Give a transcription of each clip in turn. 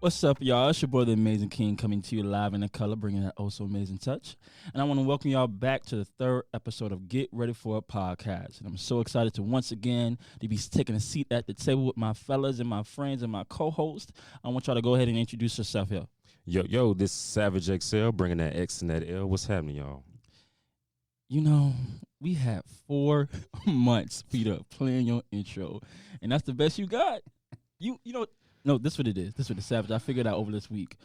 What's up, y'all? It's your boy, the Amazing King, coming to you live in the color, bringing that oh so amazing touch. And I want to welcome y'all back to the third episode of Get Ready for a Podcast. And I'm so excited to once again to be taking a seat at the table with my fellas and my friends and my co-host. I want y'all to go ahead and introduce yourself here. Yo, this is Savage XL, bringing that X and that L. What's happening, y'all? You know, we had 4 months for you to plan your intro, and that's the best you got. No, this is what it is. This is what the Savage. I figured out over this week.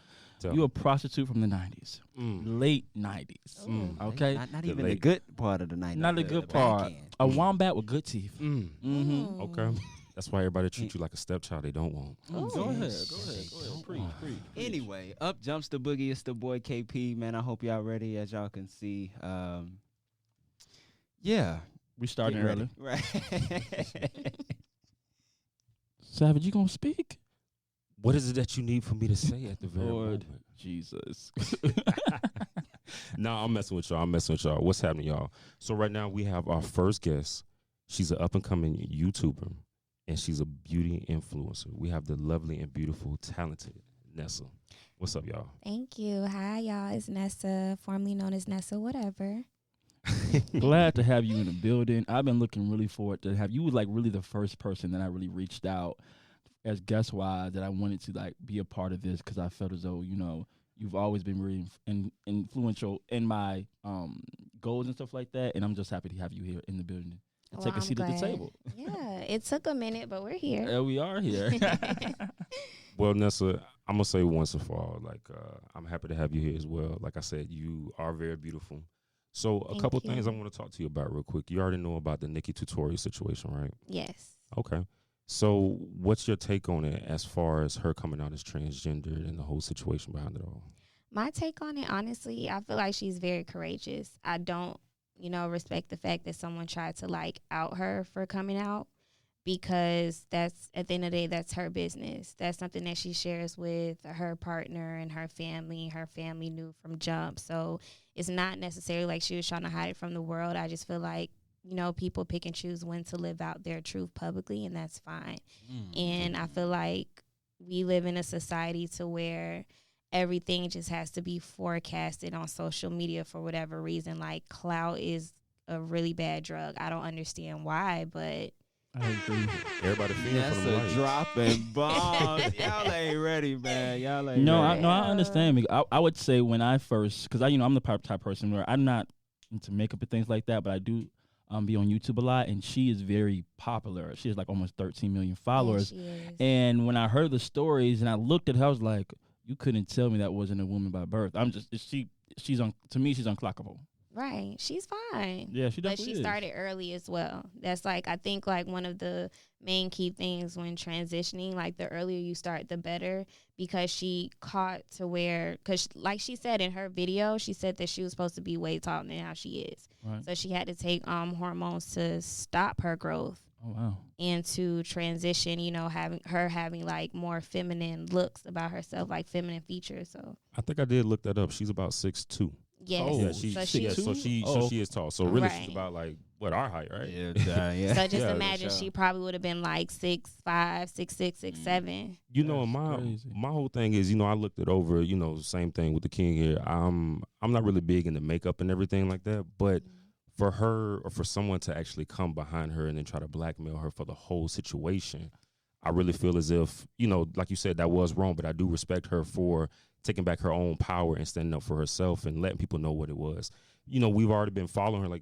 You a prostitute from the 90s, late 90s. Okay, not even the good part of the 90s. Not the good part. A wombat with good teeth. Okay, that's why everybody treats you like a stepchild they don't want. Go ahead. Preach. Anyway, up jumps the boogie. It's the boy KP, man. I hope y'all ready. As y'all can see, yeah, We starting early. Right. Savage, you gonna speak? What is it that you need for me to say at the very Lord moment? Jesus. Nah, I'm messing with y'all. What's happening, y'all? So right now we have our first guest. She's an up-and-coming YouTuber, and she's a beauty influencer. We have the lovely and beautiful, talented Nessa. What's up, y'all? Thank you. Hi, y'all. It's Nessa, formerly known as Nessaorwhatever. Glad to have you in the building. I've been looking really forward to have you. Was like really the first person that I really reached out as guest wise that I wanted to like be a part of this, because I felt as though you've always been really influential in my goals and stuff like that, and I'm just happy to have you here in the building and take a seat at the table. Yeah, it took a minute, but we're here. Yeah, we are here. Well, Nessa, I'm gonna say once and for all, I'm happy to have you here as well. Like I said, you are very beautiful. So a couple things I want to talk to you about real quick. You already know about the Nikki tutorial situation, right? Yes. Okay. So what's your take on it as far as her coming out as transgender and the whole situation behind it all? My take on it, honestly, I feel like she's very courageous. I don't, respect the fact that someone tried to out her for coming out, because that's, at the end of the day, that's her business. That's something that she shares with her partner and her family. Her family knew from jump. So it's not necessarily like she was trying to hide it from the world. I just feel like, people pick and choose when to live out their truth publicly, and that's fine. And I feel like we live in a society to where everything just has to be forecasted on social media for whatever reason. Like, clout is a really bad drug. I don't understand why, but I agree. Everybody feeling That's for the a dropping bombs. Y'all ain't ready, man. Y'all ain't ready. I understand. I would say when I first, because I'm the type person where I'm not into makeup and things like that, but I do be on YouTube a lot, and she is very popular. She has like almost 13 million followers. Yeah, she is. And when I heard the stories and I looked at her, I was like, you couldn't tell me that wasn't a woman by birth. To me, she's unclockable. Right. She's fine. Yeah, she But definitely she started early as well. That's I think one of the main key things when transitioning, the earlier you start, the better, because she caught to where, because like she said in her video, she said that she was supposed to be way taller than how she is. Right. So she had to take hormones to stop her growth. Oh, wow. And to transition, having more feminine looks about herself, like feminine features. So I think I did look that up. She's about 6'2". yes, Oh, Yeah, so she is tall. So really, Right. she's about our height, right? Yeah. So just Yeah, imagine she probably would have been 6'5", 6'6", 6'7". Crazy. My whole thing is, I looked it over. Same thing with the king here. I'm not really big into makeup and everything like that, but for her or for someone to actually come behind her and then try to blackmail her for the whole situation, I really feel as if, like you said, that was wrong, but I do respect her for taking back her own power and standing up for herself and letting people know what it was. We've already been following her.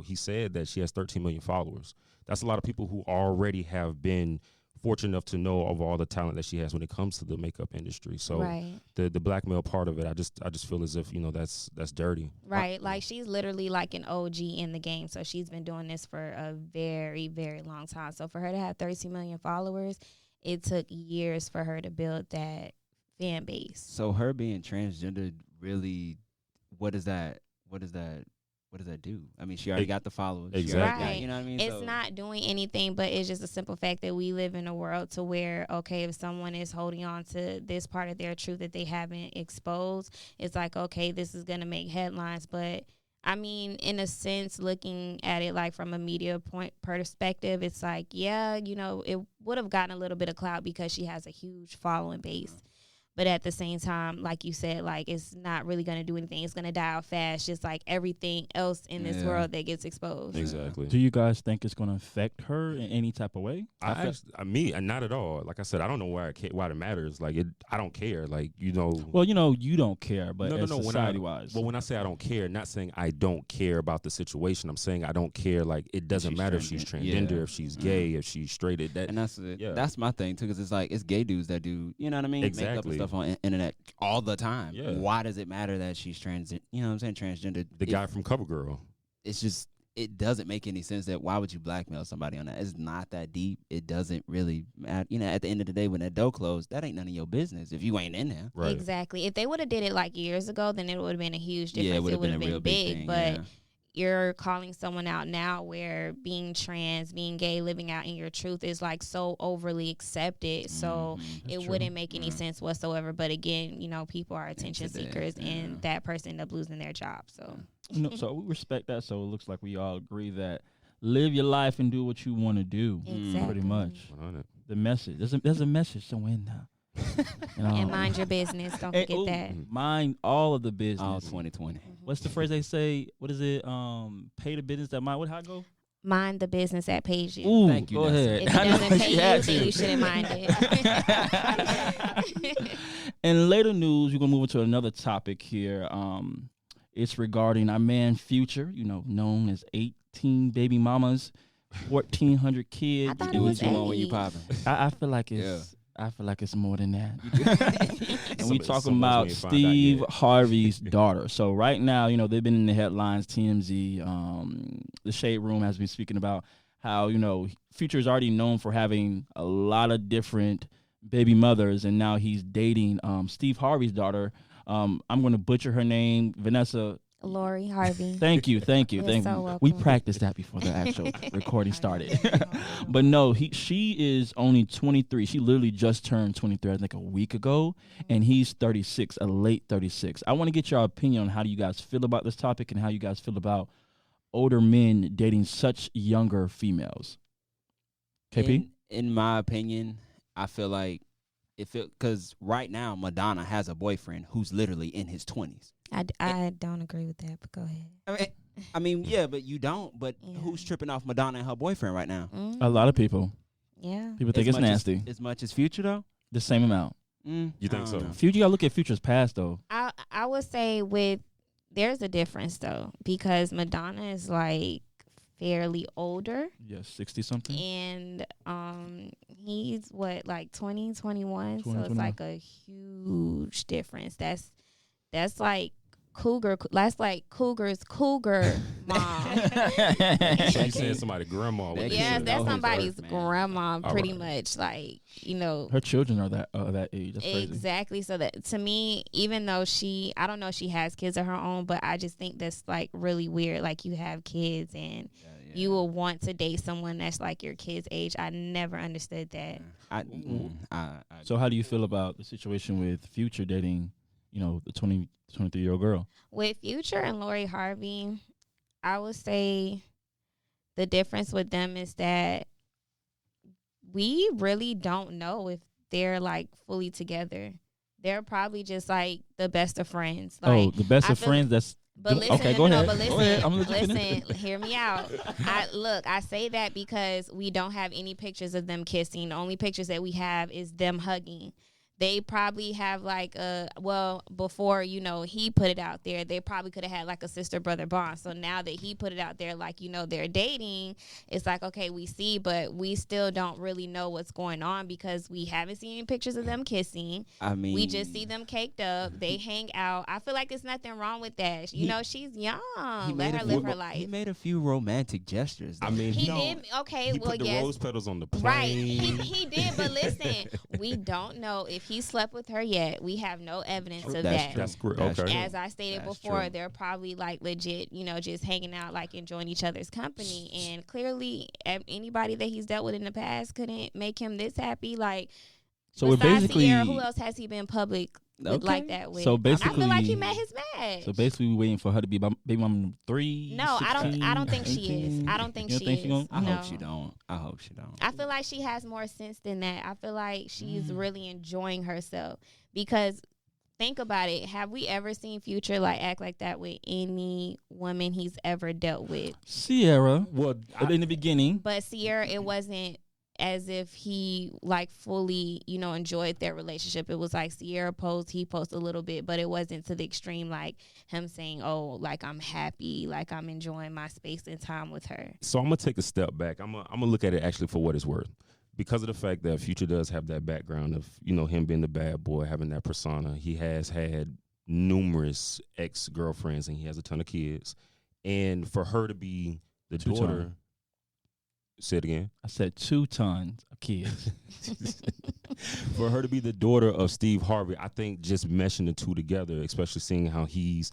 He said that she has 13 million followers. That's a lot of people who already have been fortunate enough to know of all the talent that she has when it comes to the makeup industry. So Right. the blackmail part of it, I just feel as if, that's dirty. Right. She's literally an OG in the game. So she's been doing this for a very, very long time. So for her to have 13 million followers, it took years for her to build that fan base. So her being transgender, really, what does that do? I mean, she already got the followers. Exactly. She already got, Right. you know what I mean? It's So- not doing anything, but it's just a simple fact that we live in a world to where, okay, if someone is holding on to this part of their truth that they haven't exposed, it's okay, this is going to make headlines. But I mean, in a sense, looking at it from a media point perspective, it's it would have gotten a little bit of clout because she has a huge following base. But at the same time, like you said, like it's not really going to do anything. It's going to die out fast, just like everything else in this world that gets exposed. Exactly. Do you guys think it's going to affect her in any type of way? Me, not at all. Like I said, I don't know why it matters. Like I don't care. Like Well, you don't care, but no. society-wise. When I say I don't care, not saying I don't care about the situation. I'm saying I don't care. Like it doesn't matter if she's transgender, if she's gay, if she's straight. And that's my thing too, because it's like it's gay dudes that do, you know what I mean? Exactly. Makeup and stuff on internet all the time. Yeah. Why does it matter that she's trans? You know what I'm saying? Transgender. The guy from CoverGirl. It's just, it doesn't make any sense that why would you blackmail somebody on that? It's not that deep. It doesn't really matter. You know, at the end of the day, when that door closed, that ain't none of your business if you ain't in there. Right. Exactly. If they would have did it like years ago, then it would have been a huge difference. Yeah, it would have been a been real big thing, but. Yeah. You're calling someone out now where being trans, being gay, living out in your truth is like so overly accepted. So it wouldn't make any sense whatsoever. But again, people are attention seekers and that person end up losing their job. So so we respect that. So it looks like we all agree that live your life and do what you want to do. Exactly. Pretty much. 100. The message. There's a message somewhere in there. And mind your business. Don't forget that. Mind all of the business. All 2020. What's the phrase they say? What is it? Pay the business that mind. How it go? Mind the business that pays you. Ooh, Thank you, go ahead. If it doesn't pay you, then you shouldn't mind it. In later news, we're gonna move into another topic here. It's regarding our man Future, known as 18 baby mamas, 1,400 kids. I thought it was when you 80. popping. I feel like it's. I feel like it's more than that. And we talking about when you find out, Steve yeah. Harvey's daughter. So right now, they've been in the headlines. TMZ, the Shade Room has been speaking about how Future is already known for having a lot of different baby mothers, and now he's dating Steve Harvey's daughter. I'm going to butcher her name, Vanessa. Lori Harvey. Thank you. You're so welcome. We practiced that before the actual recording started. But no, she is only 23. She literally just turned 23, I think, a week ago, and he's 36, a late 36. I want to get your opinion on how do you guys feel about this topic and how you guys feel about older men dating such younger females. KP? In my opinion, I feel like because right now Madonna has a boyfriend who's literally in his 20s. I don't agree with that, but go ahead. I mean, yeah, but you don't. But Yeah. who's tripping off Madonna and her boyfriend right now? A lot of people. Yeah. People think it's nasty. As much as Future, though? The same amount. You think so? Future, you got to look at Future's past, though. I would say there's a difference, though, because Madonna is like fairly older. Yeah, 60-something. And he's what, like 20, 21? 20, So it's 21. like a huge difference. That's like Cougar's cougar mom. So you saying somebody grandma? That Yeah, kid that's knows somebody's Earth, man. grandma, pretty Alright. much. Like, Her children are that age. That's crazy. exactly. So that to me, even though I don't know if she has kids of her own, but I just think that's like really weird. Like you have kids and you will want to date someone that's like your kid's age. I never understood that. So how do you feel about the situation with Future dating, the 23-year-old girl? With Future and Lori Harvey, I would say the difference with them is that we really don't know if they're like fully together. They're probably just like the best of friends. Like, the best I of feel- friends. That's But listen, okay. Go ahead. But Go ahead. I'm gonna let you finish. listen, hear me out. I say that because we don't have any pictures of them kissing. The only pictures that we have is them hugging. They probably have like before, he put it out there, they probably could have had like a sister-brother bond. So now that he put it out there, like, they're dating, it's like, okay, we see, but we still don't really know what's going on because we haven't seen any pictures of them kissing. I mean, We just see them caked up. They hang out. I feel like there's nothing wrong with that. She's young. Let her live her life. He made a few romantic gestures. I mean, He did. Okay, he well, put the yes. rose petals on the plane. Right. He did, but listen, we don't know if he slept with her yet. We have no evidence of that. That's great. That's Okay. As I stated That's before, true. they're probably like legit, just hanging out, like enjoying each other's company. And clearly, anybody that he's dealt with in the past couldn't make him this happy. Like, So we're besides basically Sierra, who else has he been public like that with. So I feel basically- like he met his match. So basically, we waiting for her to be baby mom 3. No, I don't 16, think she is. 18? I don't think You she think is. she gonna- I No. hope she don't. I hope she don't. I feel like she has more sense than that. I feel like she's really enjoying herself because think about it. Have we ever seen Future like act like that with any woman he's ever dealt with? Sierra. Well, In the beginning, But Sierra, it wasn't as if he like fully, enjoyed their relationship. It was like Sierra posed, he posed a little bit, but it wasn't to the extreme like him saying, "Oh, like I'm happy, like I'm enjoying my space and time with her." so I'm gonna take a step back. I'm gonna look at it actually for what it's worth, because of the fact that Future does have that background of him being the bad boy, having that persona. He has had numerous ex-girlfriends and he has a ton of kids, and for her to be the Two-ton. daughter. Say it again. I said 2 tons of kids. For her to be the daughter of Steve Harvey, I think just meshing the two together, especially seeing how he's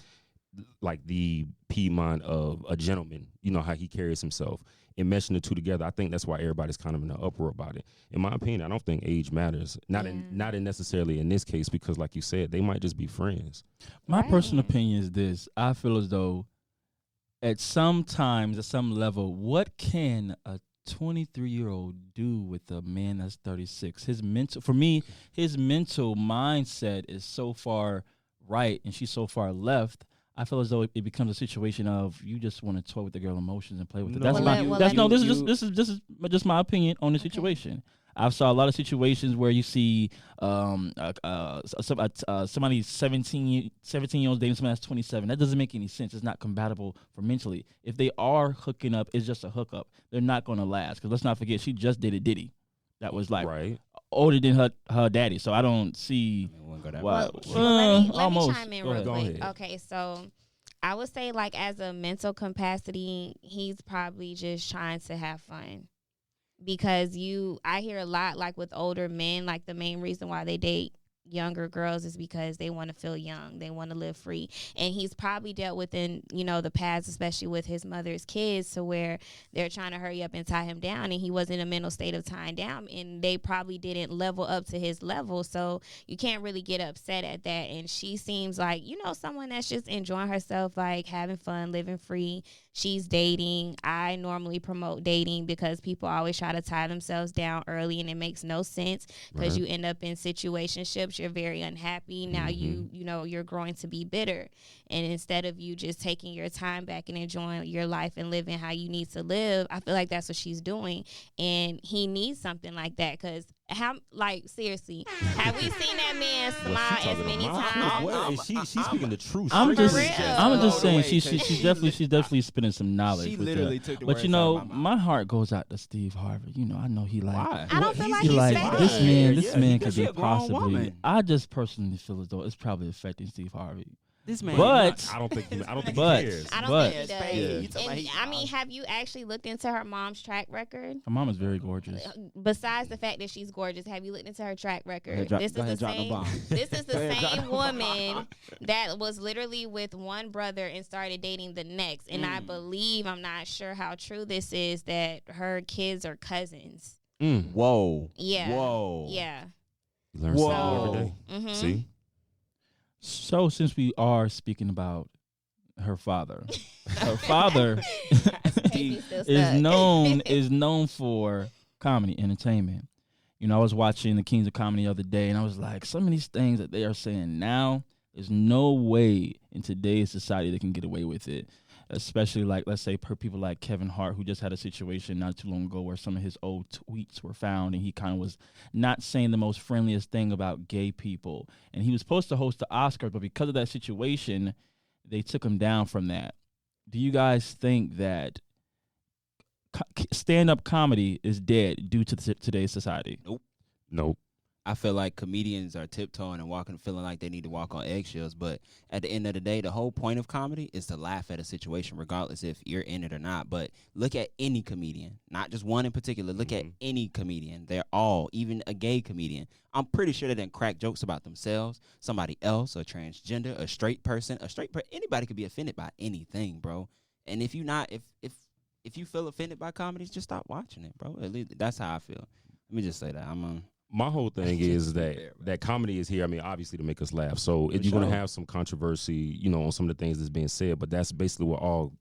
like the Piedmont of a gentleman, how he carries himself, and meshing the two together, I think that's why everybody's kind of in an uproar about it. In my opinion, I don't think age matters. Not in necessarily in this case, because like you said, they might just be friends. My Right. personal opinion is this. I feel as though at some times, at some level, what can a 23-year-old do with a man that's 36? His mental mindset is so far right and she's so far left. I feel as though it becomes a situation of you just want to toy with the girl emotions and play with it. That's this is just my opinion on the situation. I've saw a lot of situations where you see somebody 17-year-old dating somebody that's 27. That doesn't make any sense. It's not compatible for mentally. If they are hooking up, it's just a hookup. They're not going to last. Because let's not forget, she just dated Diddy. That was like Right. older than her daddy. So I don't see why. Let me almost. chime in Go real ahead. quick. Okay, so I would say like as a mental capacity, he's probably just trying to have fun. Because I hear a lot like with older men, like the main reason why they date younger girls is because they want to feel young. They want to live free. And he's probably dealt with in, the past, especially with his mother's kids, to where they're trying to hurry up and tie him down. And he was in a mental state of tying down. And they probably didn't level up to his level. So you can't really get upset at that. And she seems like, someone that's just enjoying herself, like having fun, living free. She's dating. I normally promote dating because people always try to tie themselves down early, and it makes no sense because you end up in situationships. You're very unhappy. Now you're growing to be bitter. And instead of you just taking your time back and enjoying your life and living how you need to live, I feel like that's what she's doing. And he needs something like that because seriously, have we seen that man smile as many times? She's speaking the truth. I'm straight just to the chest. I'm just saying wait, she's definitely spinning some knowledge. She with literally that. took the But words out of my mouth. my heart goes out to Steve Harvey. I know he like. Why? I don't feel like He he's like fake. this man. This Yeah, man because could she be a grown possibly. woman. I just personally feel as though it's probably affecting Steve Harvey. This man, But I don't think he but cares. I don't but think he Yeah. does. And, I mean, have you actually looked into her mom's track record? her mom is very gorgeous. Besides the fact that she's gorgeous, have you looked into her track record? Go This ahead, is the drop the same. bomb. This is the Go ahead, drop same the bomb. woman that was literally with one brother and started dating the next. And I believe, I'm not sure how true this is, that her kids are cousins. Whoa. Yeah. Whoa. Yeah. You learn something every day. Mhm. See? So since we are speaking about her father Baby's still is stuck. known for comedy entertainment. I was watching the Kings of Comedy the other day, and I was like, some of these things that they are saying now, there's no way in today's society they can get away with it. Especially like, let's say, people like Kevin Hart, who just had a situation not too long ago where some of his old tweets were found, and he kind of was not saying the most friendliest thing about gay people. And he was supposed to host the Oscars, but because of that situation, they took him down from that. Do you guys think that stand-up comedy is dead due to today's society? Nope. I feel like comedians are tiptoeing and walking, feeling like they need to walk on eggshells. But at the end of the day, the whole point of comedy is to laugh at a situation, regardless if you're in it or not. But look at any comedian, not just one in particular. Look at any comedian. They're all, even a gay comedian. I'm pretty sure they didn't crack jokes about themselves, somebody else, a transgender, a straight person, anybody could be offended by anything, bro. And if you not, if you feel offended by comedies, just stop watching it, bro. At least that's how I feel. Let me just say that. My whole thing is that comedy is here. I mean, obviously to make us laugh. So if you're gonna have some controversy, you know, on some of the things that's being said, but that's basically what all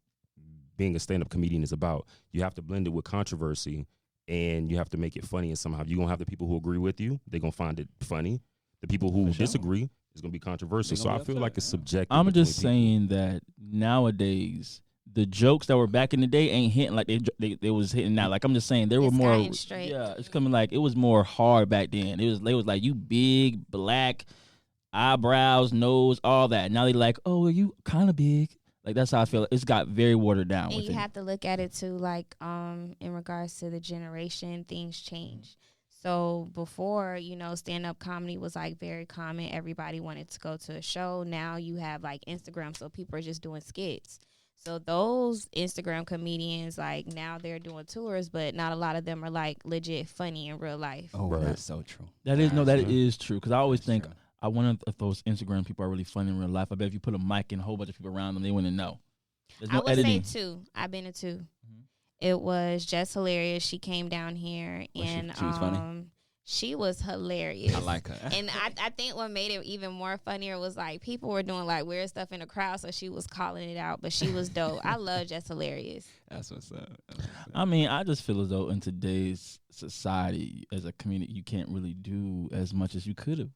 being a stand-up comedian is about. You have to blend it with controversy, and you have to make it funny. And somehow you're gonna have the people who agree with you. They're gonna find it funny. The people who disagree is gonna be controversial. So I feel like it's subjective. I'm just saying that nowadays, the jokes that were back in the day ain't hitting like they was hitting now. Like I'm just saying, there were more. Yeah, it's coming like it was more hard back then. They was like you big black eyebrows, nose, all that. Now they like, oh, are you kind of big? Like that's how I feel. It's got very watered down. And you have to look at it too, like in regards to the generation, things change. So before, you know, stand-up comedy was like very common. Everybody wanted to go to a show. Now you have like Instagram, so people are just doing skits. So those Instagram comedians, like now they're doing tours, but not a lot of them are like legit funny in real life. Oh, right. That's so true. That is true. Because I always think I wonder if those Instagram people are really funny in real life. I bet if you put a mic and a whole bunch of people around them, they wouldn't know. There's no editing. Say two. I've been to two. Mm-hmm. It was just hilarious. She came down here and she was funny. She was hilarious. I like her. And I think what made it even more funnier was like people were doing like weird stuff in the crowd, so she was calling it out, but she was dope. I love Just Hilarious. That's what's up. I mean, I just feel as though in today's society, as a community, you can't really do as much as you could have.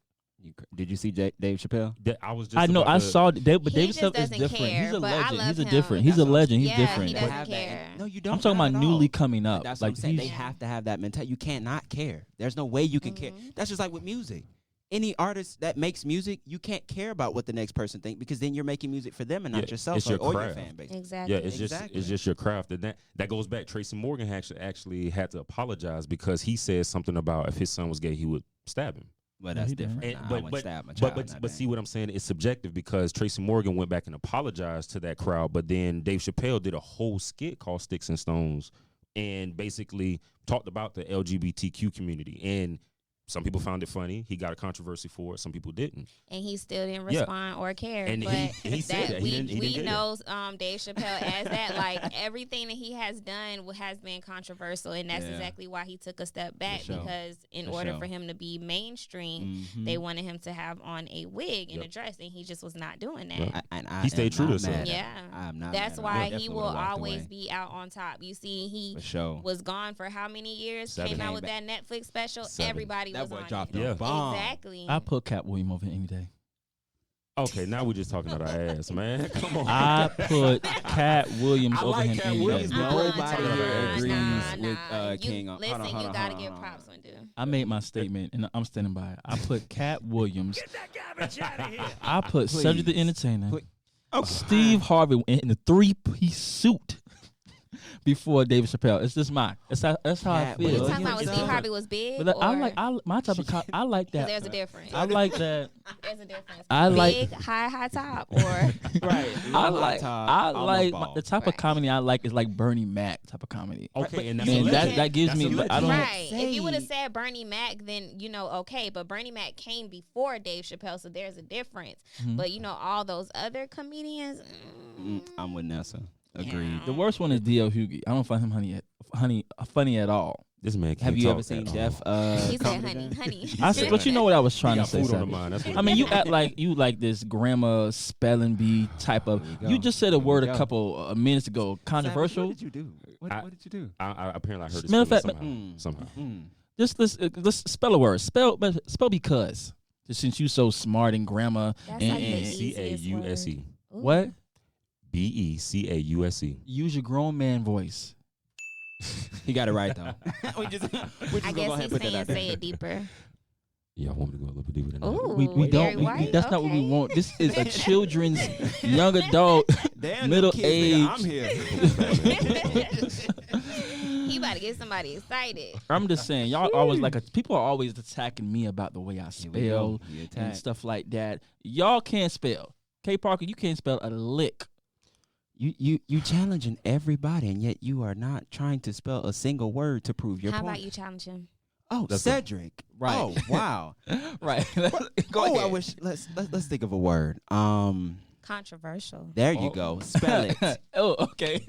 Did you see Dave Chappelle? I was just. I know. I saw Dave, but Dave Chappelle is different. Care, he's a legend. He's a him. different. He's a legend. He's different. He doesn't care. No, you don't. I'm talking about newly coming up. That's like what I'm saying. They have to have that mentality. You can't not care. There's no way you can care. That's just like with music. Any artist that makes music, you can't care about what the next person thinks because then you're making music for them and not yourself or your fan base. Exactly. Yeah, it's just your craft. And that goes back. Tracy Morgan actually had to apologize because he said something about if his son was gay, he would stab him. Well, that's different. But see what I'm saying? It's subjective because Tracy Morgan went back and apologized to that crowd, but then Dave Chappelle did a whole skit called Sticks and Stones and basically talked about the LGBTQ community. And some people found it funny. He got a controversy for it. Some people didn't. And he still didn't respond or care. And but he said that. We know Dave Chappelle as that. Like, everything that he has done has been controversial, and that's exactly why he took a step back because in order for him to be mainstream, they wanted him to have on a wig and a dress, and he just was not doing that. He stayed true to himself. Yeah. I'm not That's why he will always be out on top. You see, he was gone for how many years? 7. Came out with that Netflix special. 7. Everybody was on dropped it. a bomb. Exactly. I put Cat Williams over any day. Okay, now we're just talking about our ass, man. Come on. I put Cat Williams over him any day. Nobody agrees with King. Listen, you gotta give props when dude. I made my statement, and I'm standing by it. I put Cat Williams. Get that garbage out of here. I put Cedric the Entertainer. Steve Harvey in the 3-piece suit. Before David Chappelle, it's just mine. That's how I feel. You talking about when Steve Harvey was big? But my type of I like that. There's a difference. I like that. There's a difference. I like big, high top, or right. I like the type of comedy I like is like Bernie Mac type of comedy. Okay, and that gives me. I don't. Right. If you would have said Bernie Mac, then okay. But Bernie Mac came before Dave Chappelle, so there's a difference. Mm-hmm. But all those other comedians. I'm with Nessa. Agreed. The worst one is D.L. Hughley. I don't find him funny at all. This man can't Have you talk ever seen at Def? He said honey. I said, but you know what I was trying to say. Food on the mind. That's what I mean, you act like you like this grammar spelling bee type of. You just said a word a couple minutes ago. Controversial. What did you do? What did you do? I apparently heard it somehow. Just let's spell a word. Spell because. Just since you so smart in grammar That's and like the Because. What? Because. Use your grown man voice. He got it right though. we're just I guess he's saying say it deeper. Yeah, I want me to go a little bit deeper than that. Ooh, we don't. That's not what we want. This is a children's, young adult, middle age. I'm here. He about to get somebody excited. I'm just saying, y'all always people are always attacking me about the way I spell and stuff like that. Y'all can't spell. K. Parker, you can't spell a lick. You challenging everybody, and yet you are not trying to spell a single word to prove your How point. about you challenge him? Oh, that's Cedric. Right. Oh, wow. Right. Go ahead. I wish. Let's think of a word. Controversial. There you go. Spell it. Oh, okay.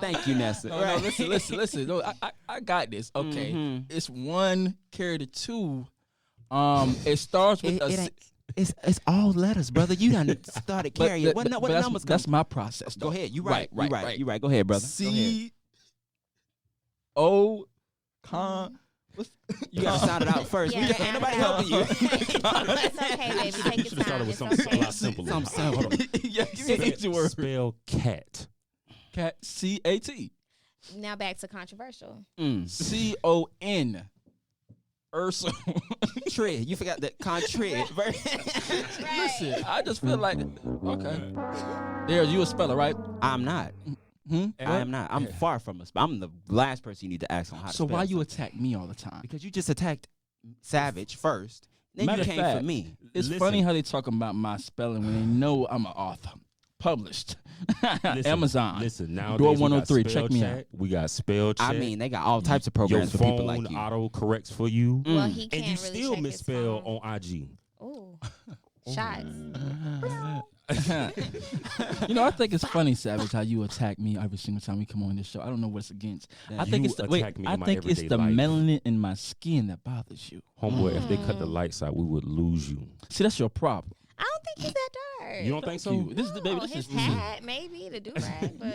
Thank you, Nessa. No, no, listen. No, I got this. Okay, it's 1 carry to 2. It starts with It's all letters, brother. You done started carrying. What numbers? That's my process. Though. Go ahead. You right. You right. Go ahead, brother. C-O You got to sound it out first. Yeah, Ain't nobody helping you. It's okay, baby. Take your time. Started with It's something a okay. lot simpler. Hold on. Yeah, give me an easy word. Spell cat. Cat. C-A-T. Now back to controversial. C-O-N. Urso. Tread. You forgot that contrad. Listen, I just feel like okay. There, you a speller, right? I'm not. I am not. I'm far from a speller. I'm the last person you need to ask on how to So spell why you something. attack me all the time? Because you just attacked Savage first. Then Matter you of came fact, for me. It's Listen. funny how they talk about my spelling when they know I'm an author. Published. Listen, Amazon. Listen, now Door 103. Check me out. We got spell check. I mean, they got all types of your programs for people phone like you. auto corrects for you, Well, he and can't you really still check his misspell phone. on IG. Ooh. Shots. You know, I think it's funny, Savage, how you attack me every single time we come on this show. I don't know what it's against. Yeah. I think You it's the attack me in I my think it's everyday the life. melanin in my skin that bothers you. Homeboy, if they cut the lights out, we would lose you. See, that's your problem. I don't think he's that dark. You don't think so? You. This is the baby. No, This his is hat, maybe the do-rag, but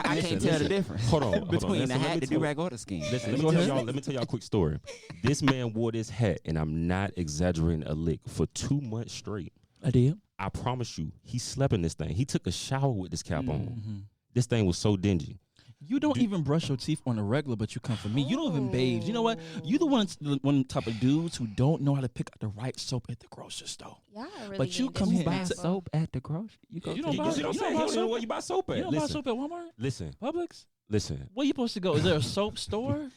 I can't tell the difference. Hold on, between the Listen, let hat, me the tell- do-rag, or the skin. Listen, Go ahead. let me tell y'all a quick story. This man wore this hat, and I'm not exaggerating a lick, for 2 months straight. I did. I promise you, he slept in this thing. He took a shower with this cap on. Mm-hmm. This thing was so dingy. You don't even brush your teeth on a regular, but you come for me. You don't even bathe. You know what? You the one type of dudes who don't know how to pick out the right soap at the grocery store. y'all are really But you being come here and disrespectful. Soap at the grocery. You go. You don't You buy see what I'm you saying? don't buy He don't know soap where you buy soap at. You don't buy Listen, soap at Walmart? listen, Publix? listen. Where you supposed to go? Is there a soap store?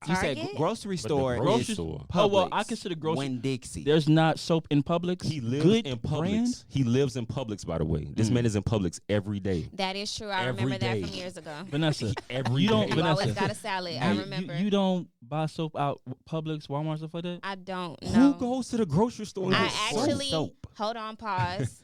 You said Target? grocery But the store. grocery is store. Oh, well, Publix, I consider grocery. Winn-Dixie. There's not soap in Publix. He lives Good in Publix. brand? He lives in Publix, by the way. This man is in Publix every day. That is true. I Every remember that day. from years ago. Vanessa, Every you don't. day. You always Vanessa, got a salad. I hey, remember. You don't buy soap out Publix, Walmart, stuff like that. I don't Who know. goes to the grocery store and I gets soap? actually soap. hold on, pause.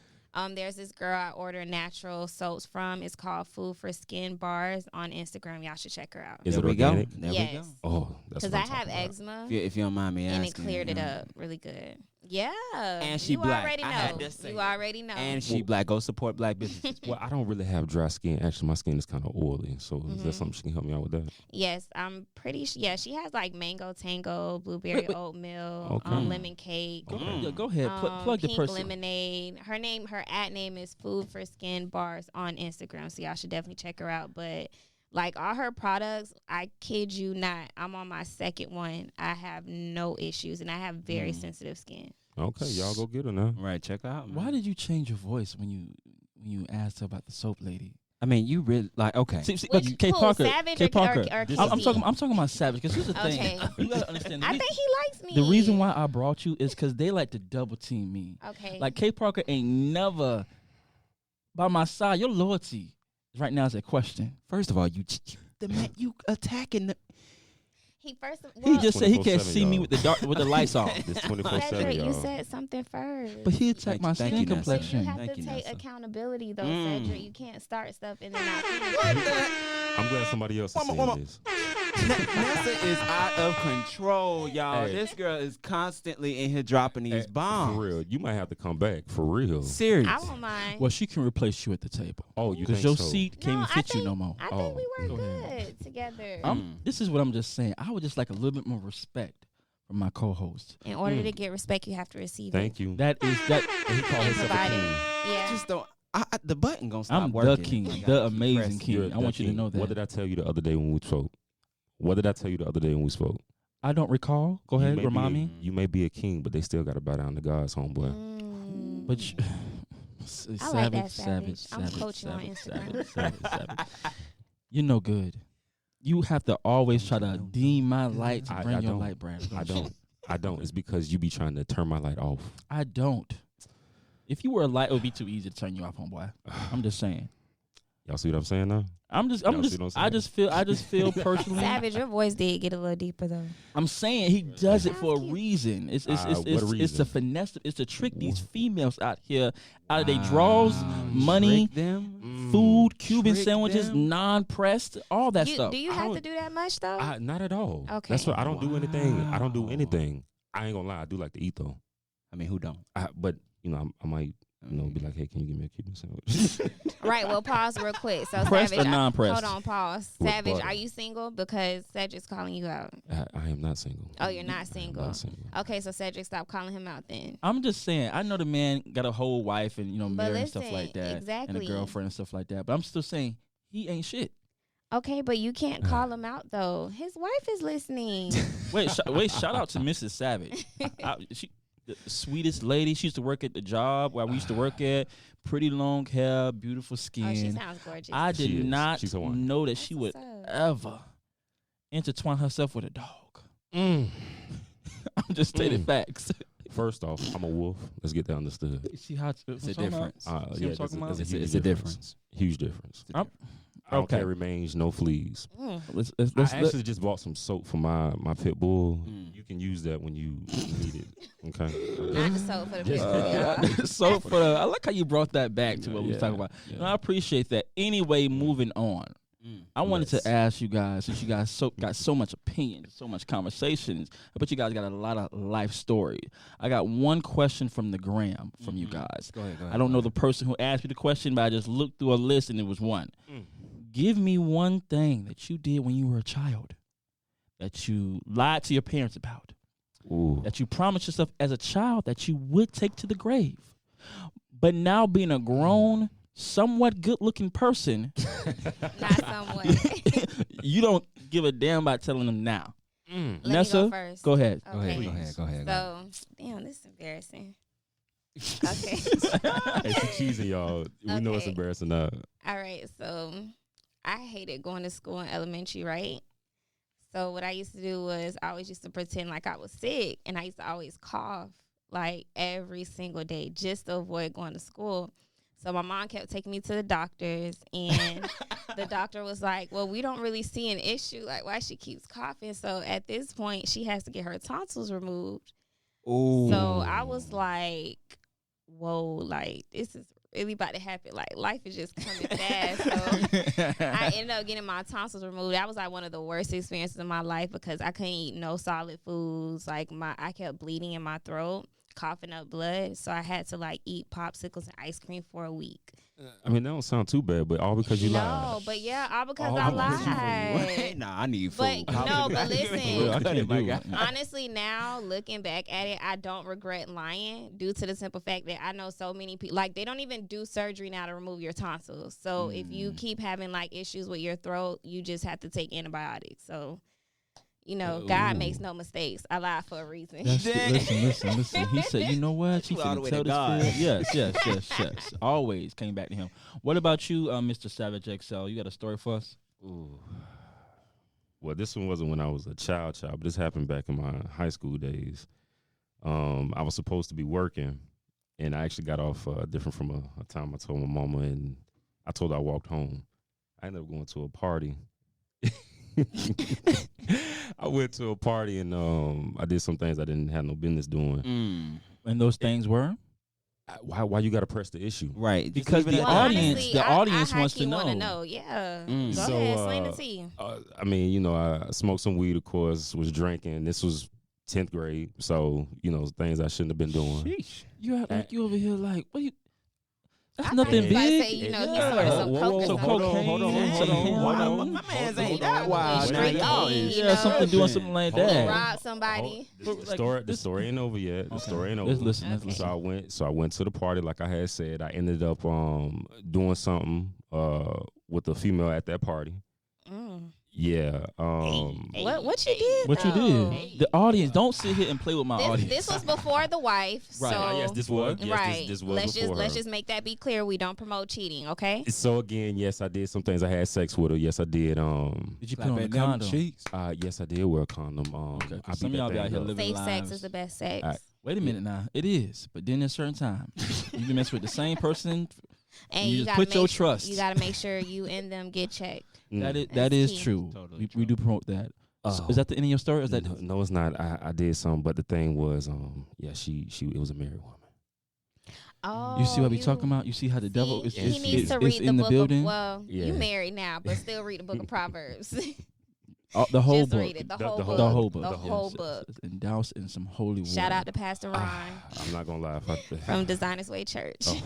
There's this girl I order natural soaps from. It's called Food for Skin Bars on Instagram. Y'all should check her out. Is There it we go. organic? There we Yes. go. Oh, that's Because what I I'm have talking about. eczema If you don't mind me and asking. it cleared it up really good. Yeah. And she you black. already know. I had to say You it. already know. And she black. Go support black businesses. Well, I don't really have dry skin. Actually, my skin is kind of oily. So is there something she can help me out with that? Yes, I'm pretty yeah, she has like mango tango, blueberry oatmeal, Okay. lemon cake, Go ahead. Plug the pink person. lemonade. Her ad name is Food for Skin Bars on Instagram, so y'all should definitely check her out. But like all her products, I kid you not, I'm on my second one. I have no issues, and I have very sensitive skin. Okay, y'all go get her now. Right. Check her out. Man. Why did you change your voice when you asked her about the soap lady? I mean, you really like okay. See, Which- K who, Parker. Savage K or- Parker. or I'm KC? talking about Savage because here's the thing. Okay. You gotta understand. I think he likes me. The reason why I brought you is because they like to double team me. Okay. Like K Parker ain't never by my side. Your loyalty right now is a question. First of all, the man you attacking. he first. He just said he can't 24/7, see me y'all. with the lights off. It's 24/7, Cedric, you y'all. said something first. But he attacked my Thank skin you, Nessa. But you complexion. have Thank to you, take Nessa. accountability, though, Mm. Cedric. You can't start stuff and then not finish it. I'm glad somebody else is seeing this. Nessa is out of control, y'all. Hey. This girl is constantly in here dropping these bombs. For real, you might have to come back. For real. Serious. I won't mind. Well, she can replace you at the table Oh, you because think your so? seat can't even I fit you think- no more. I Oh, think we work go ahead. good together. This is what I'm just saying. I would just like a little bit more respect from my co-host. In order to get respect, you have to receive Thank it. you. That is that. And he called And himself a provide king. it. Yeah. Just don't. the button gonna stop I'm working. the king, I gotta the keep amazing pressing. king. You're I the want you to king. know that. What did I tell you the other day when we spoke? What did I tell you the other day when we spoke? I don't recall. Go You ahead, may be remind a- me. You may be a king, but they still got to bow down to God's homeboy. But you, I like that, Savage. I'm coaching on Instagram. Savage. You're no good. You have to always try to dim my light to I bring your don't. light bright. I don't. I don't. It's because you be trying to turn my light off. I don't. If you were a light, it would be too easy to turn you off, homeboy. I'm just saying. Y'all see what I'm saying now? I just feel personally. Savage, your voice did get a little deeper though. I'm saying he does it for a reason. It's to finesse. It's to trick these females out here out of their draws, money, food, Cuban sandwiches, non-pressed, all that stuff. Do you have to do that much though? Not at all. Okay. That's what I don't do anything. I don't do anything. I ain't gonna lie. I do like to eat though. I mean, who don't? But I might. Be like, hey, can you give me a Cuban sandwich? Right. Well, pause real quick. So, pressed Savage, or non-pressed? Hold on, pause. With Savage, butter. are you single? Because Cedric's calling you out. I am not single. Oh, you're not single. I'm not single. Okay, so Cedric, stop calling him out then. I'm just saying. I know the man got a whole wife and married and stuff listen, like that, and exactly. a girlfriend and stuff like that. But I'm still saying he ain't shit. Okay, but you can't call him out though. His wife is listening. Wait, shout out to Mrs. Savage. She the sweetest lady. She used to work at the job where we used to work at. Pretty long hair, beautiful skin. Oh, she sounds gorgeous. I did not She's so know that she would ever intertwine herself with a dog. I'm just stating facts. First off, I'm a wolf. Let's get that understood. See how it's a difference. It's a difference. Huge difference. I don't carry mange, no fleas. I actually just bought some soap for my pit bull. You can use that when you need it. Okay. Not the soap for the pit bull. I like how you brought that back to what we was talking about. Yeah. And I appreciate that. Anyway, moving on. I wanted to ask you guys, since you guys got so much opinion, so much conversations, I bet you guys got a lot of life story. I got one question from the gram from you guys. Go ahead. I don't know the person who asked me the question, but I just looked through a list and it was one. Give me one thing that you did when you were a child that you lied to your parents about, that you promised yourself as a child that you would take to the grave. But now being a grown, somewhat good-looking person, not somewhat. you don't give a damn about telling them now. Let Nessa, me go first. go ahead. Okay. Go ahead. So, damn, this is embarrassing. Okay. Hey, she cheesing, y'all. We know it's Okay. embarrassing now. All right, so I hated going to school in elementary, right? So what I used to do was I always used to pretend like I was sick, and I used to always cough like every single day just to avoid going to school. So my mom kept taking me to the doctors, and the doctor was like, well, we don't really see an issue, like why she keeps coughing. So at this point, she has to get her tonsils removed. Ooh. So I was like, whoa, like this is really about to happen. Like life is just coming fast. So I ended up getting my tonsils removed. That was like one of the worst experiences in my life because I couldn't eat no solid foods. Like I kept bleeding in my throat, coughing up blood. So I had to like eat popsicles and ice cream for a week. I mean, that don't sound too bad, but all because you lied. No, but yeah, all because I lied. Nah, I need food. But no, but listen. I Honestly, now looking back at it, I don't regret lying due to the simple fact that I know so many people, like they don't even do surgery now to remove your tonsils. So if you keep having like issues with your throat, you just have to take antibiotics. So, God makes no mistakes. I lied for a reason. Listen. He said, you know what? She all the finna way tell to this God. kid. Yes. Always came back to him. What about you, Mr. Savage XL? You got a story for us? Ooh. Well, this one wasn't when I was a child, but this happened back in my high school days. I was supposed to be working, and I actually got off different from a time I told my mama, and I told her I walked home. I ended up going to a party. I went to a party, and I did some things I didn't have no business doing. And those things were? Why you got to press the issue? Right. Because the audience wants to know. Want to know. Yeah. Go So, ahead, explain the tea. I mean, I smoked some weed, of course, was drinking. This was 10th grade, so, things I shouldn't have been doing. Sheesh. You act like you over here like, what you... That's I nothing thought you was about to big. say, he snorted some coke or something. Hold on. My man's ain't that wild. Straight Y'all E, is- you Yeah, something doing something like Hold on. that. Rob somebody. The story ain't over yet. The story ain't over. Let's listen. Okay. So I went to the party, like I had said. I ended up doing something with a female at that party. Yeah. What you did? What you though? did? The audience, don't sit here and play with my audience. This was before the wife. Right. So Yes, this was. Yes, right. this was let's before just her. make that be clear. We don't promote cheating, okay? So again, yes, I did some things. I had sex with her. Yes, I did. Did you put on a condom? Yes, I did wear a condom. Okay, 'cause I some beat of y'all that be out thing here up. living Safe sex lives. is the best sex. All right. Wait a minute now. It is, but then at a certain time, you can mess with the same person And You you just gotta put your make sure, trust. You gotta make sure you and them get checked. Mm. That is key. true. Totally We do promote that. So is that the end of your story? Or is that no, it's not. I did some, but the thing was, she it was a married woman. Oh, you see what we talking about? You see how the devil is he needs to read the in the book building. Of, well, Yeah. you married now, but still read the book of Proverbs. The whole Just book. read it. The whole the book. The whole book. The whole Yes, book. yes, yes. And douse in some holy water. Shout out to Pastor Ron I'm not gonna lie. from Designers Way Church. Oh.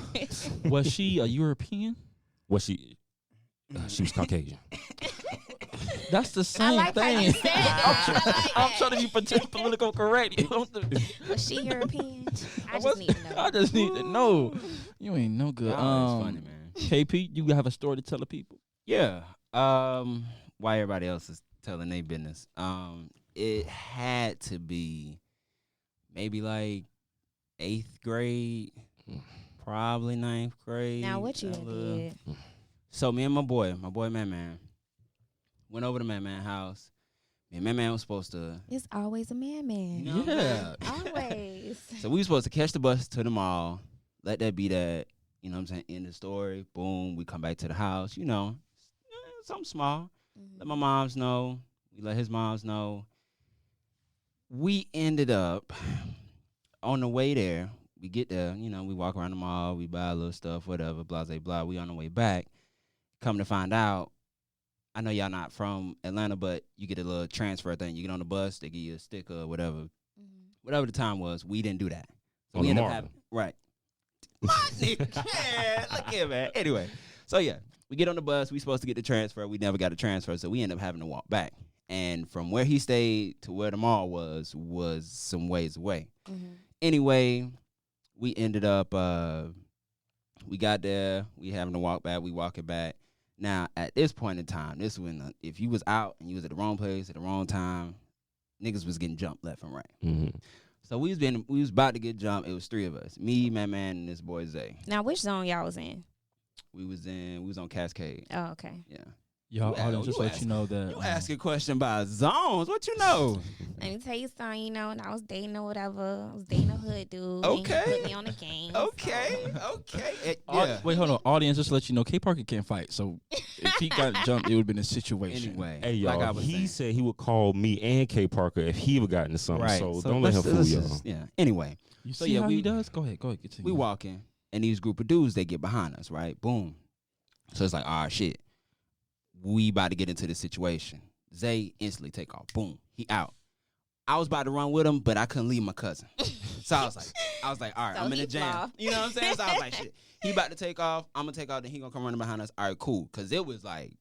Was she a European? Was she? She was Caucasian. That's the I same like how thing. you said that. I'm trying to be political correct. Was she European? I just need to know. I just need to know. You ain't no good. Y'all is funny, man. KP, you have a story to tell the people? Yeah. Why everybody else is telling their business. It had to be maybe like 8th grade, probably 9th grade. Now, what you did? So me and my boy Man, went over to Man house. Me and Man was supposed to. It's always a man. You know what I'm Yeah. Always. So we were supposed to catch the bus to the mall. Let that be that. You know what I'm saying? End the story. Boom. We come back to the house. You know, something small. Let my moms know. We let his moms know. We ended up on the way there. We get there. You know, we walk around the mall. We buy a little stuff, whatever, blah, blah, blah. We on the way back. Come to find out, I know y'all not from Atlanta, but you get a little transfer thing. You get on the bus, they give you a sticker or whatever. Whatever the time was, we didn't do that. So On we the ended up Marvin. having, right. My nigga, man, look here, man. Anyway, so yeah, we get on the bus. We supposed to get the transfer. We never got a transfer, so we end up having to walk back. And from where he stayed to where the mall was some ways away. Anyway, we ended up, we got there. We having to walk back. We walking back. Now, at this point in time, this is when if you was out and you was at the wrong place at the wrong time, niggas was getting jumped left and right. Mm-hmm. So we was about to get jumped. It was 3 of us, me, Man, and this boy Zay. Now, which zone y'all was in? We was on Cascade. Oh, okay. Yeah. Y'all, You audience, just you let ask- you know that. You ask a question about zones. What you know? Let me tell you something, you know, and I was dating or whatever. I was dating a hood dude. Okay. And he put me on the game. Okay. Yeah. Wait, hold on. Audience, just let you know, K Parker can't fight. So if he got jumped, it would have been a situation. Anyway, Hey y'all, like I was he saying. said he would call me and K Parker if he ever got into something. Right. So don't let him let's fool y'all. just- Yeah. Anyway, You So, see yeah, how we- he does? Go ahead, continue. we walking, and these group of dudes, they get behind us, right? Boom. So it's like, shit. We about to get into this situation. Zay instantly take off. Boom. He out. I was about to run with him, but I couldn't leave my cousin. So I was like, all right, So I'm in he the jam. flaw. You know what I'm saying? So I was like, shit. He about to take off. I'm gonna take off. Then he gonna come running behind us. All right, cool. Cause it was like,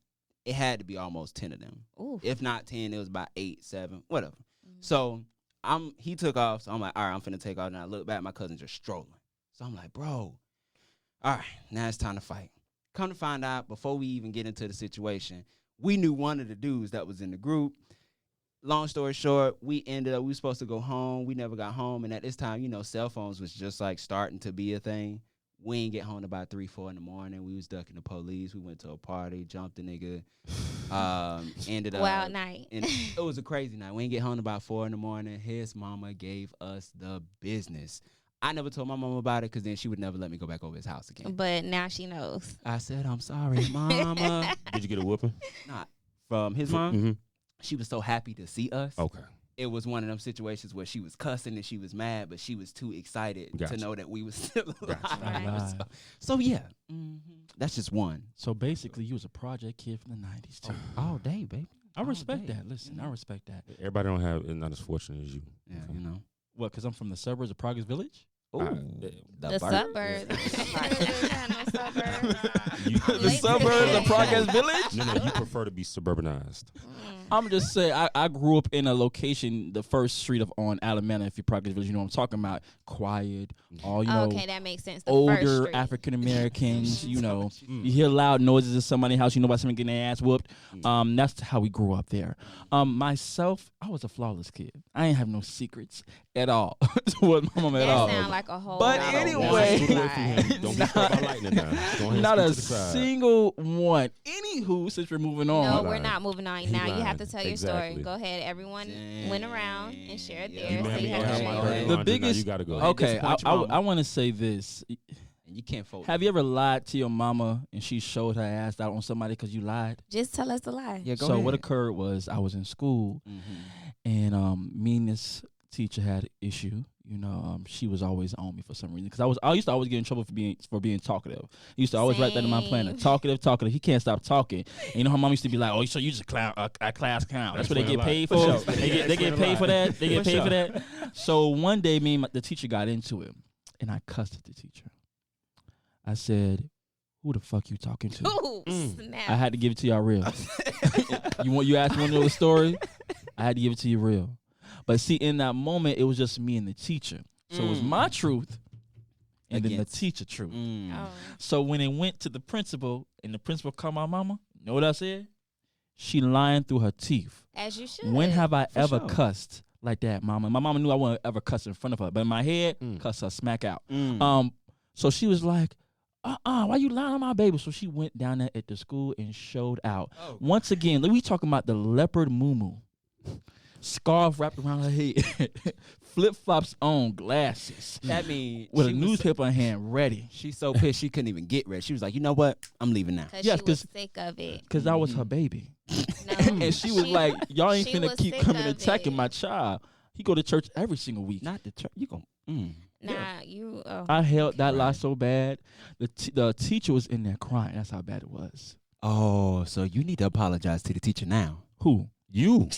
it had to be almost 10 of them. Ooh. If not 10, it was about 8, 7, whatever. So he took off. So I'm like, all right, I'm finna take off. And I look back, my cousin just strolling. So I'm like, bro, all right, now it's time to fight. Come to find out, before we even get into the situation, we knew one of the dudes that was in the group. Long story short, we were supposed to go home. We never got home. And at this time, you know, cell phones was just like starting to be a thing. We ain't get home about 3, 4 in the morning. We was ducking the police. We went to a party, jumped a nigga. Ended up Wild night. and it was a crazy night. We ain't get home about 4 in the morning. His mama gave us the business. I never told my mama about it because then she would never let me go back over his house again. But now she knows. I said, I'm sorry, mama. Did you get a whooping? Not from his mom. Mm-hmm. She was so happy to see us. Okay. It was one of them situations where she was cussing and she was mad, but she was too excited Gotcha. to know that we was still alive. Gotcha. Right. So yeah, that's just one. So basically, you was a project kid from the 90s, too. All day, baby. I respect day. that. Listen, I respect that. Everybody don't have not as fortunate as you. Yeah, you know. What, because I'm from the suburbs of Progress Village? The suburbs. No suburbs. The suburbs of Progress Village? No, you prefer to be suburbanized. I'm just saying, I grew up in a location, the first street on Alameda, if you're Progress Village, you know what I'm talking about. Quiet, all, you know, Okay, that makes sense. The first older street. African Americans, you know. You hear loud noises in somebody's house, you know about somebody getting their ass whooped. That's how we grew up there. Myself, I was a flawless kid. I ain't have no secrets at all towards my mom at all. That sound like a whole But lot of anyway- white lie. Don't be struck by lightning now. Go ahead Not and a scoot to the side. single one. Anywho, since we're moving on. No, He we're lying. not moving on. He Now you have lying. to tell your Exactly. story. Go ahead. Everyone went around and shared Yeah. theirs. You So made you me have go to have share my yours. dirty The laundry, now biggest- you gotta go. ahead. Okay, Disappoint your mama. I want to say this. And You can't fold. Have you ever lied to your mama and she showed her ass out on somebody because you lied? Just tell us the lie. Yeah, go So ahead. what occurred was I was in school and me and this teacher had an issue. You know, she was always on me for some reason because I used to always get in trouble for being talkative. He used to always write that in my planner. Talkative. He can't stop talking. And you know, her mom used to be like, "Oh, so you just a class clown? That's what they get paid for. Sure. They get paid for that. They get paid for that." So one day, me and the teacher got into it, and I cussed at the teacher. I said, "Who the fuck you talking to?" Ooh, snap. I had to give it to y'all real. You asked me to know the story. I had to give it to you real. But see, in that moment, it was just me and the teacher. So it was my truth and then the teacher truth. Oh. So when it went to the principal and the principal called my mama, you know what I said? She lying through her teeth. As you should. When have I ever sure. cussed like that, mama? My mama knew I wouldn't ever cuss in front of her. But in my head, cuss her smack out. So she was like, why you lying on my baby? So she went down there at the school and showed out. Oh. Once again, we talking about the leopard muumuu. Scarf wrapped around her head, flip-flops on, glasses. That means With a she was newspaper in hand, ready. She's so pissed she couldn't even get ready. She was like, you know what? I'm leaving now. Because Yes, she was sick of it. Because I was her baby. No. And she was like, y'all ain't she finna was keep sick coming of attacking it. my child. He go to church every single week. Not the church. You gon' Nah, you. Oh. I held that lie so bad. The teacher was in there crying. That's how bad it was. Oh, so you need to apologize to the teacher now. Who? You.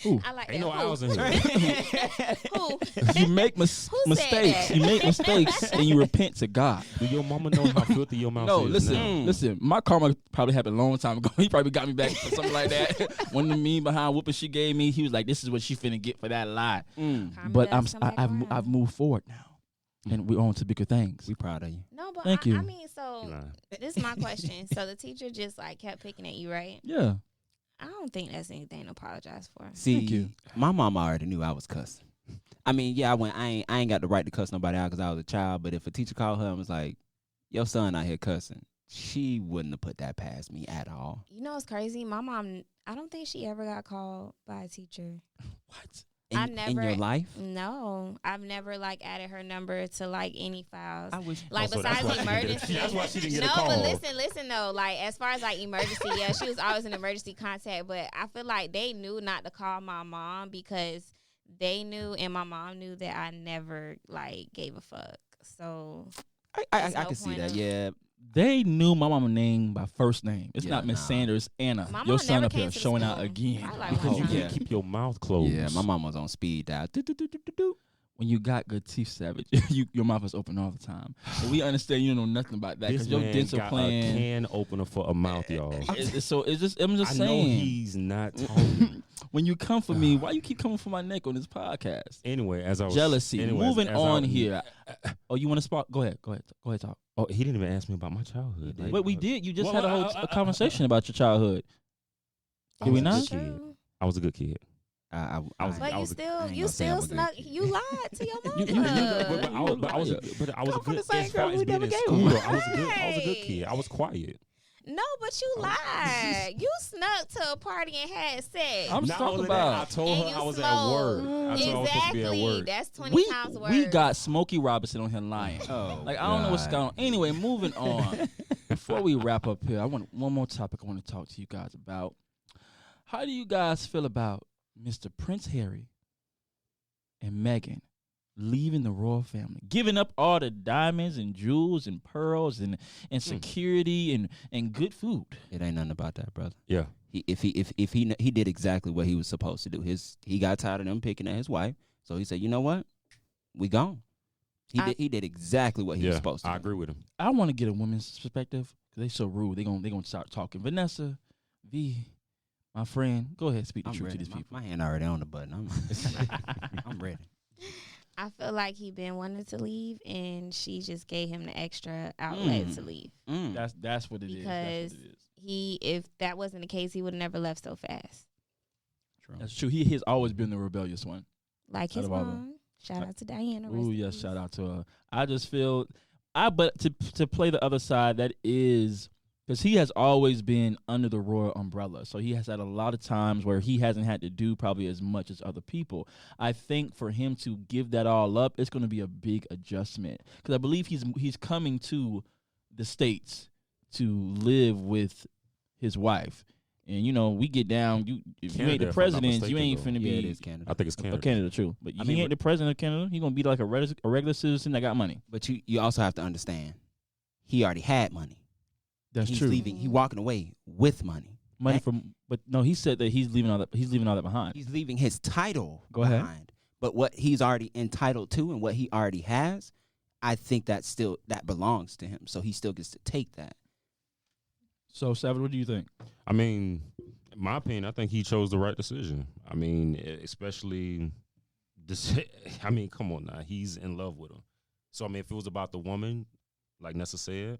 Who? I like Ain't that. no Who? hours in here. Who? You make Who said mistakes. that? You make mistakes and you repent to God. Do your mama know how filthy your mouth No, is? listen. My karma probably happened a long time ago. He probably got me back for something like that. One of the mean behind whooping she gave me, he was like, "This is what she finna get for that lie." Karma But does come back around. I've moved forward now, and we're on to bigger things. We proud of you. No, but Thank you. I mean, so this is my question. So the teacher just like kept picking at you, right? Yeah. I don't think that's anything to apologize for. See, Thank you. my mama already knew I was cussing. I mean, yeah, I ain't got the right to cuss nobody out because I was a child. But if a teacher called her and was like, "Your son out here cussing," she wouldn't have put that past me at all. You know what's crazy? My mom, I don't think she ever got called by a teacher. What? In your life? No, I've never like added her number to like any files. I wish. Like so besides that's why she didn't get a- emergency. that's why she didn't get a no, call. but listen though. Like as far as like emergency, yeah, she was always an emergency contact. But I feel like they knew not to call my mom because they knew, and my mom knew that I never like gave a fuck. So I There's no can see point that. of- Yeah. They knew my mama's name by first name. It's Yeah, not Miss nah. Sanders, Anna. My Your mom son never up here came to the showing out school. again. I like Because my you mom. can't keep your mouth closed. Yeah, my mom was on speed dial. Do. When you got good teeth, Savage, your mouth is open all the time. And we understand you don't know nothing about that This because your man dental got a plan. can opener for a mouth, y'all. So it's just I'm just I know saying. he's not talking. When you come for me, why you keep coming for my neck on this podcast? Anyway, as I was Jealousy. anyways, Moving as I on was- here. Oh, you want to spark? Go ahead, talk. Oh, he didn't even ask me about my childhood. Like, Wait, we did. You just Well, had a whole I- conversation about your childhood. I Did we was a not? good kid. I was a good kid. I was. But I you was a- still, I ain't you gonna say I'm still a good snuck. kid. You lied to your mom. But I was a from the good. same As far girl as we being never in gave school, him. though, I was a good kid. I was quiet. No, but you lied. You snuck to a party and had sex. I'm Not talking only that, I about. told And her you I was at smoked. work. I told her I was supposed to be at Exactly. work. That's 20 times worse. We got Smokey Robinson on here lying. Oh, Like, I don't know what's going on. Anyway, moving on. Before we wrap up here, I want one more topic I want to talk to you guys about. How do you guys feel about Mr. Prince Harry and Meghan leaving the royal family, giving up all the diamonds and jewels and pearls and security and good food? It ain't nothing about that, brother. Yeah. If he did exactly what he was supposed to do. He got tired of them picking at his wife, so he said, "You know what? We gone." He did exactly what he was supposed to. I do. agree with him. I want to get a woman's perspective because they so rude. They gonna start talking. Vanessa, V, my friend, go ahead, speak the I'm truth ready. to these people. My hand already on the button. I'm ready. I feel like he been wanting to leave, and she just gave him the extra outlet to leave. That's what it is. Because if that wasn't the case, he would have never left so fast. True. That's true. He has always been the rebellious one. Like his Out of all of them. mom. Shout out to Diana. Ooh, yes, shout out to her. I just feel but to play the other side, that is Because he has always been under the royal umbrella. So he has had a lot of times where he hasn't had to do probably as much as other people. I think for him to give that all up, it's going to be a big adjustment. Because I believe he's coming to the States to live with his wife. And, you know, we get down. If you ain't the president, you ain't finna be. It is Canada. I think it's Canada. Canada, true. But I he mean, ain't the president of Canada. He going to be like a regular citizen that got money. But you also have to understand, he already had money. That's He's true. leaving. He walking away with money. Money from, but no, he said that he's leaving all that. He's leaving all that behind. He's leaving his title Go ahead. behind. But what he's already entitled to and what he already has, I think that belongs to him. So he still gets to take that. So, Savage, what do you think? I mean, in my opinion, I think he chose the right decision. I mean, especially this. I mean, come on now, he's in love with her. So I mean, if it was about the woman, like Nessa said,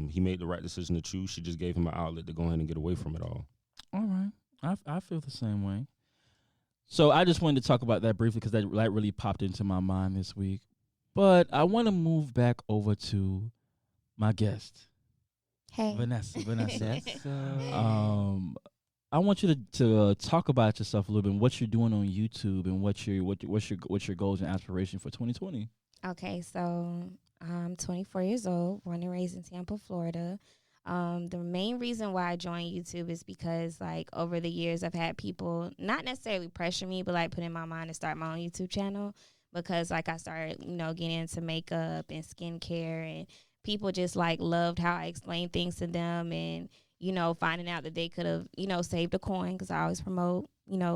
he made the right decision to choose. She just gave him an outlet to go ahead and get away from it all. All right, I feel the same way. So I just wanted to talk about that briefly because that really popped into my mind this week. But I want to move back over to my guest, Hey. Vanessa. I want you to talk about yourself a little bit, what you're doing on YouTube, and what's your goals and aspirations for 2020. Okay, so I'm 24 years old, born and raised in Tampa, Florida. The main reason why I joined YouTube is because, like, over the years, I've had people not necessarily pressure me, but, like, put in my mind to start my own YouTube channel because, like, I started, getting into makeup and skincare, and people just, like, loved how I explained things to them and, finding out that they could have, saved a coin because I always promote,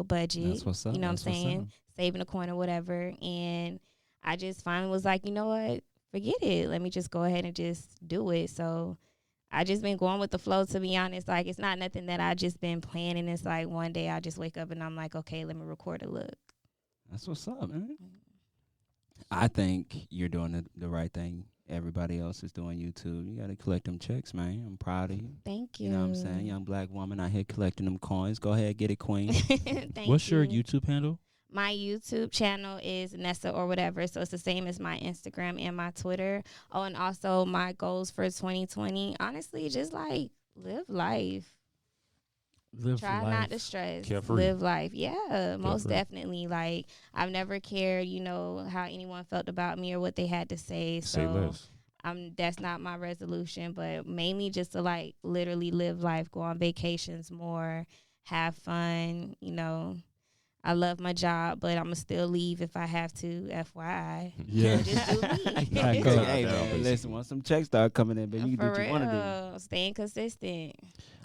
budget. That's what's up. You know what I'm saying? Saving a coin or whatever. And I just finally was like, you know what? Forget it. Let me just go ahead and just do it. So I just been going with the flow, to be honest. Like, it's not nothing that I just been planning. It's like one day I just wake up and I'm like, okay, let me record a look. That's what's up, man. I think you're doing the right thing. Everybody else is doing YouTube. You got to collect them checks, man. I'm proud of you. Thank you. You know what I'm saying? Young black woman out here collecting them coins. Go ahead, get it, queen. What's your YouTube handle? My YouTube channel is Nessaorwhatever, so it's the same as my Instagram and my Twitter. Oh, and also my goals for 2020, honestly, just like live life. Try not to stress. Carefree. Live life. Yeah, most Carefree. definitely. Like, I've never cared, how anyone felt about me or what they had to say. Say So less. that's not my resolution, but mainly just to, like, literally live life, go on vacations more, have fun, I love my job, but I'm going to still leave if I have to, FYI. Yeah. Just do me. Hey, man, listen, once some checks start coming in, baby, you do For what you want to real. Staying consistent.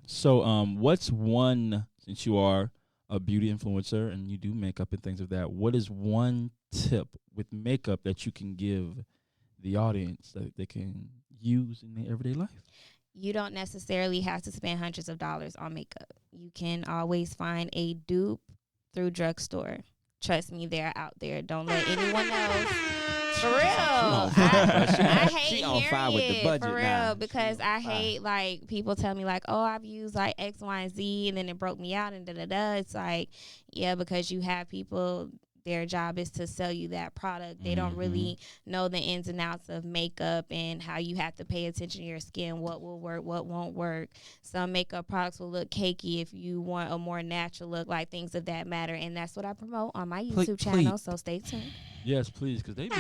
So, what's one, since you are a beauty influencer and you do makeup and things of that, what is one tip with makeup that you can give the audience that they can use in their everyday life? You don't necessarily have to spend hundreds of dollars on makeup. You can always find a dupe through drugstore. Trust me, they're out there. Don't let anyone else. For real. I hate She on hearing fire with the it, budget for real, now. because She I on fire. hate, like, people tell me, like, oh, I've used, like, X, Y, and Z, and then it broke me out, and da-da-da. It's like, yeah, because you have people, their job is to sell you that product. They don't really know the ins and outs of makeup and how you have to pay attention to your skin, what will work, what won't work. Some makeup products will look cakey if you want a more natural look, like things of that matter. And that's what I promote on my YouTube channel, so stay tuned. Yes, please, because they be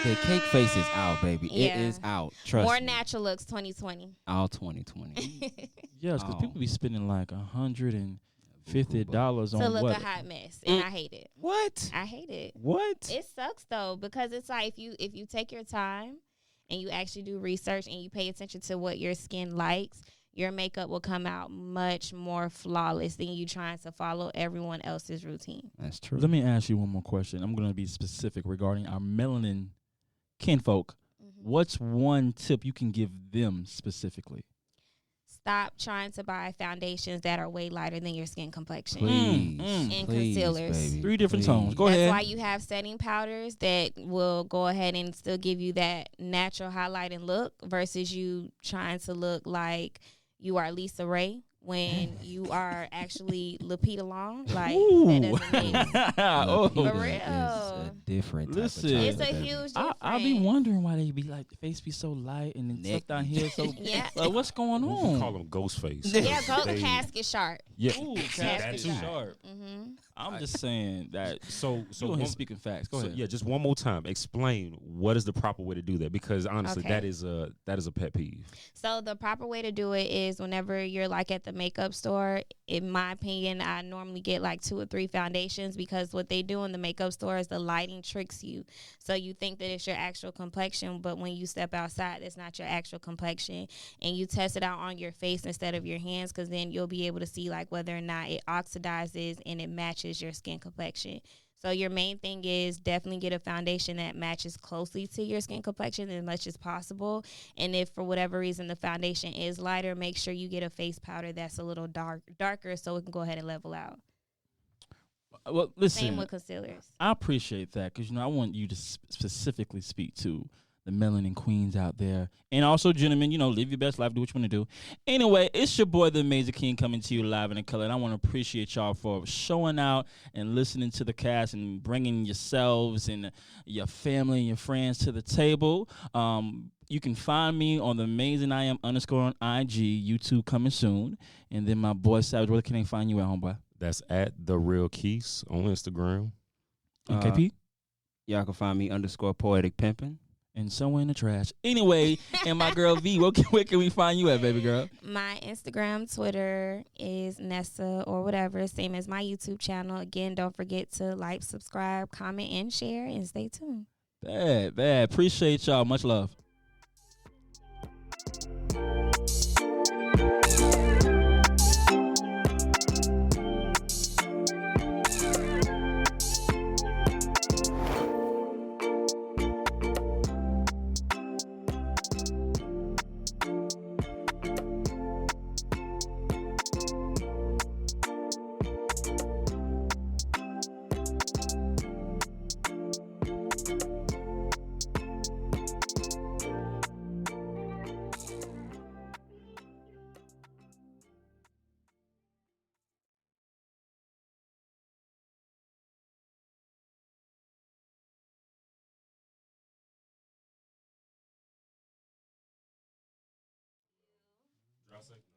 The cake face is out, baby. Yeah. It is out. Trust More me. natural looks 2020. All 2020. yes, because Oh. people be spending like $150 to on look what? a hot mess, and I hate it. What? I hate it. What? It sucks though, because it's like if you take your time and you actually do research and you pay attention to what your skin likes, your makeup will come out much more flawless than you trying to follow everyone else's routine. That's true. Let me ask you one more question. I'm going to be specific regarding our melanin kinfolk. What's one tip you can give them specifically? Stop trying to buy foundations that are way lighter than your skin complexion. Please. And please, concealers. baby, 3 different please. tones. Go That's ahead. why you have setting powders that will go ahead and still give you that natural highlighting look versus you trying to look like you are Lisa Ray when you are actually Lupita Long. Like, that doesn't make Oh. For Lupita real. is a different type Listen. of It's a chocolate, baby. huge I I be wondering why they be like the face be so light and then Neck stuff down be- here so. Yeah. Like, what's going We on? call them ghost face. Yeah, go They- casket sharp. Yeah, Ooh, see, that casket too. sharp. Mm-hmm. I'm just saying that. So You on here one- speaking facts. Go so, ahead. yeah, just one more time. Explain what is the proper way to do that, because honestly, Okay. that is a pet peeve. So the proper way to do it is whenever you're like at the makeup store, in my opinion, I normally get like 2 or 3 foundations, because what they do in the makeup store is the lighting tricks you. So you think that it's your actual complexion, but when you step outside, it's not your actual complexion. And you test it out on your face instead of your hands, because then you'll be able to see like whether or not it oxidizes and it matches your skin complexion. So your main thing is definitely get a foundation that matches closely to your skin complexion as much as possible. And if for whatever reason the foundation is lighter, make sure you get a face powder that's a little darker so it can go ahead and level out. Well, listen. Same with concealers. I appreciate that because I want you to specifically speak to the melanin queens out there, and also gentlemen. Live your best life, do what you want to do. Anyway, it's your boy, the Amazing King, coming to you live in color, and I want to appreciate y'all for showing out and listening to the cast and bringing yourselves and your family and your friends to the table. You can find me on the Amazing I Am _ on IG, YouTube coming soon, and then my boy Savage. Where can they find you at, homeboy? That's at The Real Keys on Instagram. KP? Y'all can find me _poetic pimpin'. And somewhere in the trash. Anyway, and my girl V, where can we find you at, baby girl? My Instagram, Twitter is Nessa_whatever, same as my YouTube channel. Again, don't forget to like, subscribe, comment, and share, and stay tuned. Bad. Appreciate y'all. Much love. Did I say?